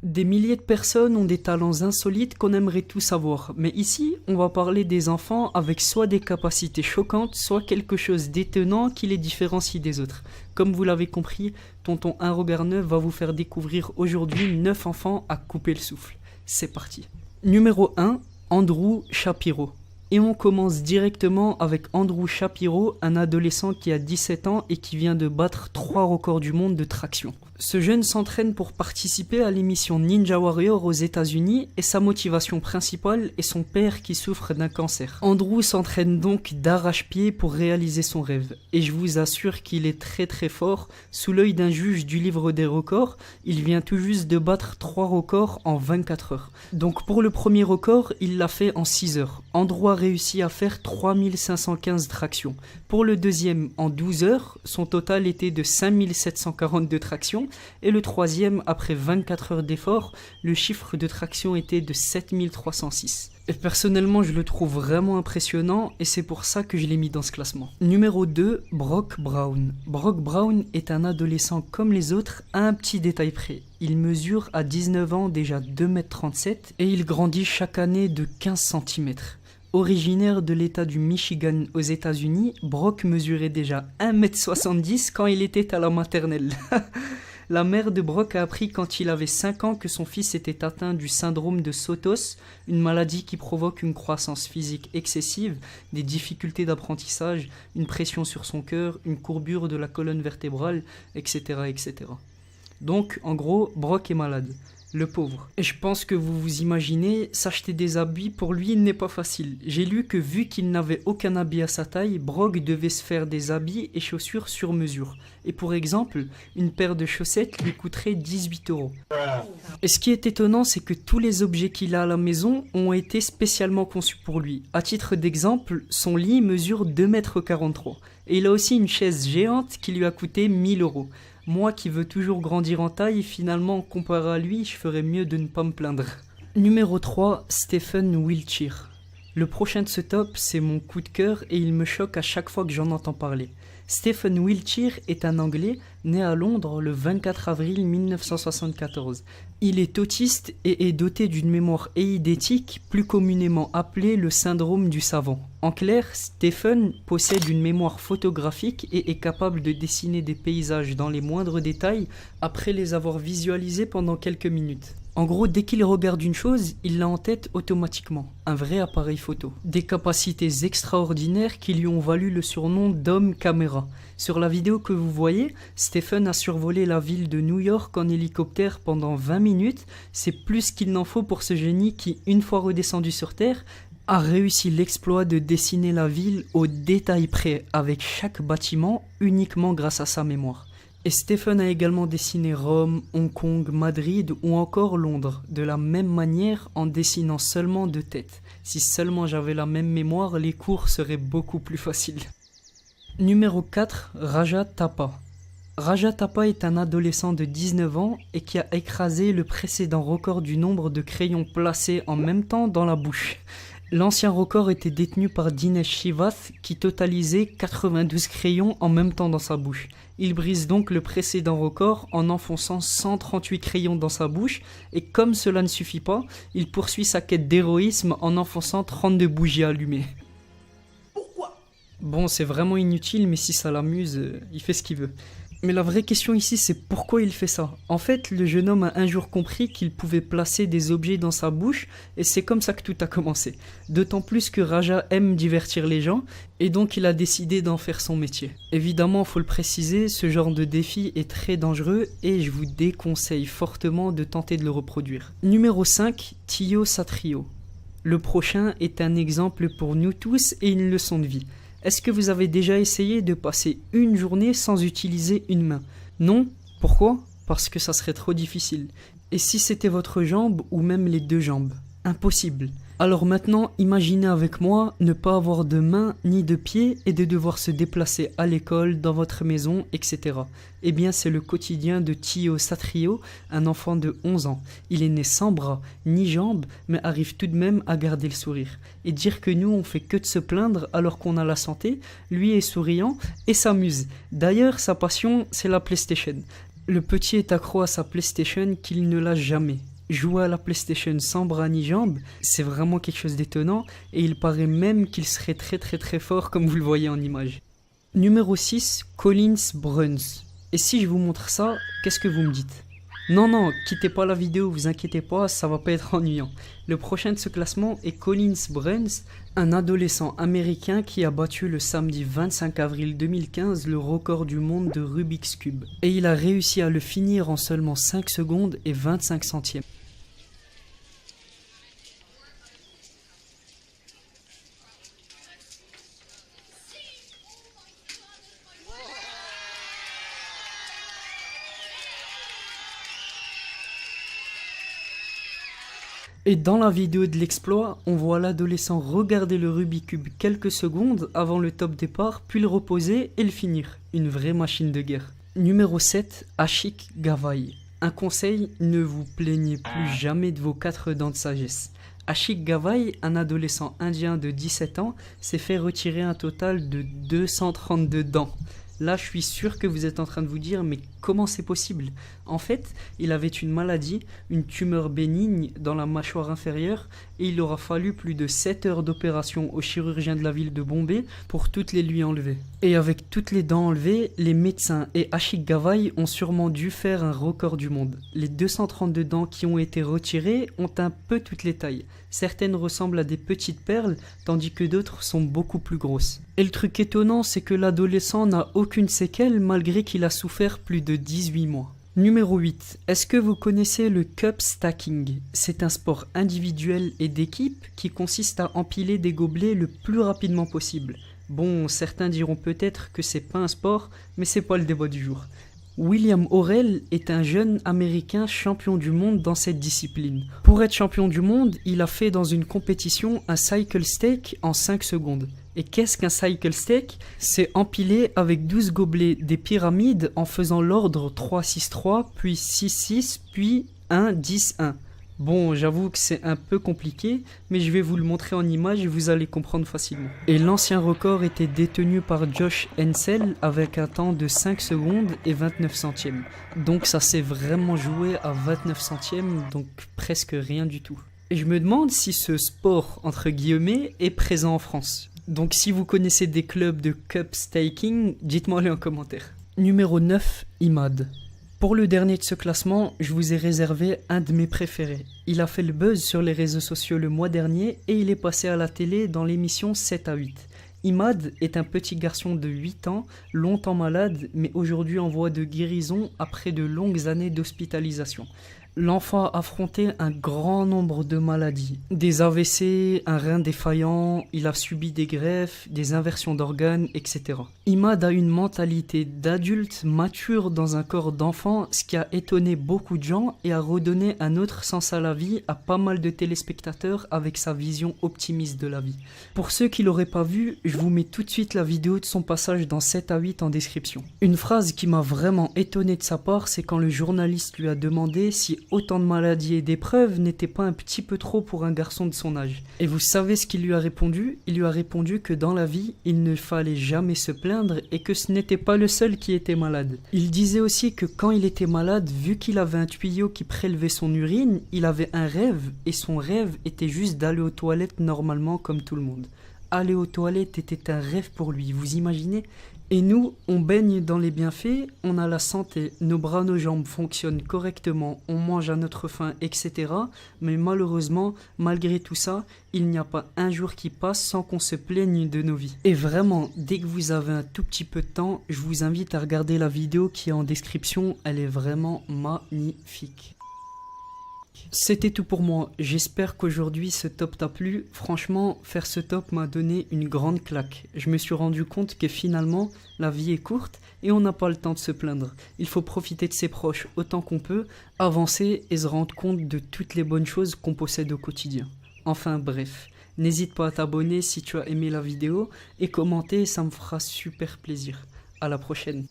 Des milliers de personnes ont des talents insolites qu'on aimerait tous avoir, mais ici, on va parler des enfants avec soit des capacités choquantes, soit quelque chose d'étonnant qui les différencie des autres. Comme vous l'avez compris, Tonton 1 Robert 9 va vous faire découvrir aujourd'hui 9 enfants à couper le souffle. C'est parti. Numéro 1, Andrew Shapiro. Et on commence directement avec Andrew Shapiro, un adolescent qui a 17 ans et qui vient de battre 3 records du monde de traction. Ce jeune s'entraîne pour participer à l'émission Ninja Warrior aux États-Unis et sa motivation principale est son père qui souffre d'un cancer. Andrew s'entraîne donc d'arrache-pied pour réaliser son rêve et je vous assure qu'il est très très fort. Sous l'œil d'un juge du livre des records, il vient tout juste de battre 3 records en 24 heures. Donc pour le premier record, il l'a fait en 6 heures. Andrew a réussi à faire 3515 tractions. Pour le deuxième, en 12 heures, son total était de 5742 tractions. Et le troisième, après 24 heures d'effort, le chiffre de traction était de 7306. Et personnellement, je le trouve vraiment impressionnant et c'est pour ça que je l'ai mis dans ce classement. Numéro 2, Brock Brown. Brock Brown est un adolescent comme les autres, à un petit détail près. Il mesure à 19 ans déjà 2,37 m et il grandit chaque année de 15 cm. Originaire de l'état du Michigan aux États-Unis, Brock mesurait déjà 1,70 m quand il était à la maternelle. La mère de Brock a appris quand il avait 5 ans que son fils était atteint du syndrome de Sotos, une maladie qui provoque une croissance physique excessive, des difficultés d'apprentissage, une pression sur son cœur, une courbure de la colonne vertébrale, etc. etc. Donc, en gros, Brock est malade. Le pauvre. Et je pense que vous vous imaginez, s'acheter des habits pour lui il n'est pas facile. J'ai lu que vu qu'il n'avait aucun habit à sa taille, Brock devait se faire des habits et chaussures sur mesure. Et pour exemple, une paire de chaussettes lui coûterait 18 €. Et ce qui est étonnant, c'est que tous les objets qu'il a à la maison ont été spécialement conçus pour lui. À titre d'exemple, son lit mesure 2,43 m. Et il a aussi une chaise géante qui lui a coûté 1000 €. Moi qui veux toujours grandir en taille, finalement, comparé à lui, je ferais mieux de ne pas me plaindre. Numéro 3, Stephen Wiltshire. Le prochain de ce top, c'est mon coup de cœur et il me choque à chaque fois que j'en entends parler. Stephen Wiltshire est un Anglais né à Londres le 24 avril 1974. Il est autiste et est doté d'une mémoire eidétique, plus communément appelée le syndrome du savant. En clair, Stephen possède une mémoire photographique et est capable de dessiner des paysages dans les moindres détails après les avoir visualisés pendant quelques minutes. En gros, dès qu'il regarde une chose, il l'a en tête automatiquement. Un vrai appareil photo. Des capacités extraordinaires qui lui ont valu le surnom d'homme caméra. Sur la vidéo que vous voyez, Stephen a survolé la ville de New York en hélicoptère pendant 20 minutes. C'est plus qu'il n'en faut pour ce génie qui, une fois redescendu sur Terre, a réussi l'exploit de dessiner la ville au détail près avec chaque bâtiment uniquement grâce à sa mémoire. Et Stephen a également dessiné Rome, Hong Kong, Madrid ou encore Londres, de la même manière en dessinant seulement de tête. Si seulement j'avais la même mémoire, les cours seraient beaucoup plus faciles. Numéro 4, Raja Thapa. Raja Thapa est un adolescent de 19 ans et qui a écrasé le précédent record du nombre de crayons placés en même temps dans la bouche. L'ancien record était détenu par Dinesh Shivath qui totalisait 92 crayons en même temps dans sa bouche. Il brise donc le précédent record en enfonçant 138 crayons dans sa bouche et comme cela ne suffit pas, il poursuit sa quête d'héroïsme en enfonçant 32 bougies allumées. Pourquoi ? Bon, c'est vraiment inutile, mais si ça l'amuse, il fait ce qu'il veut. Mais la vraie question ici, c'est pourquoi il fait ça. En fait, le jeune homme a un jour compris qu'il pouvait placer des objets dans sa bouche et c'est comme ça que tout a commencé. D'autant plus que Raja aime divertir les gens et donc il a décidé d'en faire son métier. Évidemment, il faut le préciser, ce genre de défi est très dangereux et je vous déconseille fortement de tenter de le reproduire. Numéro 5, Tio Satrio. Le prochain est un exemple pour nous tous et une leçon de vie. Est-ce que vous avez déjà essayé de passer une journée sans utiliser une main ? Non ? Pourquoi ? Parce que ça serait trop difficile. Et si c'était votre jambe ou même les deux jambes ? Impossible. Alors maintenant, imaginez avec moi ne pas avoir de main ni de pied et de devoir se déplacer à l'école, dans votre maison, etc. Eh bien, c'est le quotidien de Tio Satrio, un enfant de 11 ans. Il est né sans bras, ni jambes, mais arrive tout de même à garder le sourire. Et dire que nous, on fait que de se plaindre alors qu'on a la santé, lui est souriant et s'amuse. D'ailleurs, sa passion, c'est la PlayStation. Le petit est accro à sa PlayStation qu'il ne lâche jamais. Jouer à la PlayStation sans bras ni jambes, c'est vraiment quelque chose d'étonnant et il paraît même qu'il serait très fort comme vous le voyez en image. Numéro 6, Collins Bruns. Et si je vous montre ça, qu'est-ce que vous me dites? Non, quittez pas la vidéo, vous inquiétez pas, ça va pas être ennuyant. Le prochain de ce classement est Collins Bruns, un adolescent américain qui a battu le samedi 25 avril 2015 le record du monde de Rubik's Cube. Et il a réussi à le finir en seulement 5 secondes et 25 centièmes. Et dans la vidéo de l'exploit, on voit l'adolescent regarder le Rubik's Cube quelques secondes avant le top départ, puis le reposer et le finir. Une vraie machine de guerre. Numéro 7, Ashik Gavai. Un conseil, ne vous plaignez plus jamais de vos 4 dents de sagesse. Ashik Gavai, un adolescent indien de 17 ans, s'est fait retirer un total de 232 dents. Là, je suis sûr que vous êtes en train de vous dire, mais comment c'est possible? En fait, il avait une maladie, une tumeur bénigne dans la mâchoire inférieure, et il aura fallu plus de 7 heures d'opération au chirurgien de la ville de Bombay pour toutes les lui enlever. Et avec toutes les dents enlevées, les médecins et Ashik Gavai ont sûrement dû faire un record du monde. Les 232 dents qui ont été retirées ont un peu toutes les tailles. Certaines ressemblent à des petites perles, tandis que d'autres sont beaucoup plus grosses. Et le truc étonnant, c'est que l'adolescent n'a aucune séquelle malgré qu'il a souffert plus de 18 mois. Numéro 8. Est-ce que vous connaissez le cup stacking? C'est un sport individuel et d'équipe qui consiste à empiler des gobelets le plus rapidement possible. Bon, certains diront peut-être que c'est pas un sport, mais c'est pas le débat du jour. William Orel est un jeune américain champion du monde dans cette discipline. Pour être champion du monde, il a fait dans une compétition un cycle stake en 5 secondes. Et qu'est-ce qu'un cycle stake? C'est empiler avec 12 gobelets des pyramides en faisant l'ordre 3-6-3, puis 6-6, puis 1-10-1. Bon, j'avoue que c'est un peu compliqué, mais je vais vous le montrer en image et vous allez comprendre facilement. Et l'ancien record était détenu par Josh Hensel avec un temps de 5 secondes et 29 centièmes. Donc ça s'est vraiment joué à 29 centièmes, donc presque rien du tout. Et je me demande si ce sport, entre guillemets, est présent en France. Donc si vous connaissez des clubs de cup staking, dites-moi-le en commentaire. Numéro 9, Imad. Pour le dernier de ce classement, je vous ai réservé un de mes préférés. Il a fait le buzz sur les réseaux sociaux le mois dernier et il est passé à la télé dans l'émission 7 à 8. Imad est un petit garçon de 8 ans, longtemps malade, mais aujourd'hui en voie de guérison après de longues années d'hospitalisation. L'enfant a affronté un grand nombre de maladies. Des AVC, un rein défaillant, il a subi des greffes, des inversions d'organes, etc. Imad a une mentalité d'adulte mature dans un corps d'enfant, ce qui a étonné beaucoup de gens et a redonné un autre sens à la vie à pas mal de téléspectateurs avec sa vision optimiste de la vie. Pour ceux qui l'auraient pas vu, je vous mets tout de suite la vidéo de son passage dans 7 à 8 en description. Une phrase qui m'a vraiment étonné de sa part, c'est quand le journaliste lui a demandé si autant de maladies et d'épreuves n'était pas un petit peu trop pour un garçon de son âge. Et vous savez ce qu'il lui a répondu? Il lui a répondu que dans la vie, il ne fallait jamais se plaindre et que ce n'était pas le seul qui était malade. Il disait aussi que quand il était malade, vu qu'il avait un tuyau qui prélevait son urine, il avait un rêve et son rêve était juste d'aller aux toilettes normalement comme tout le monde. Aller aux toilettes était un rêve pour lui, vous imaginez? Et nous, on baigne dans les bienfaits, on a la santé, nos bras, nos jambes fonctionnent correctement, on mange à notre faim, etc. Mais malheureusement, malgré tout ça, il n'y a pas un jour qui passe sans qu'on se plaigne de nos vies. Et vraiment, dès que vous avez un tout petit peu de temps, je vous invite à regarder la vidéo qui est en description, elle est vraiment magnifique. C'était tout pour moi, j'espère qu'aujourd'hui ce top t'a plu. Franchement, faire ce top m'a donné une grande claque. Je me suis rendu compte que finalement, la vie est courte et on n'a pas le temps de se plaindre. Il faut profiter de ses proches autant qu'on peut, avancer et se rendre compte de toutes les bonnes choses qu'on possède au quotidien. Enfin bref, n'hésite pas à t'abonner si tu as aimé la vidéo et commenter, ça me fera super plaisir. À la prochaine.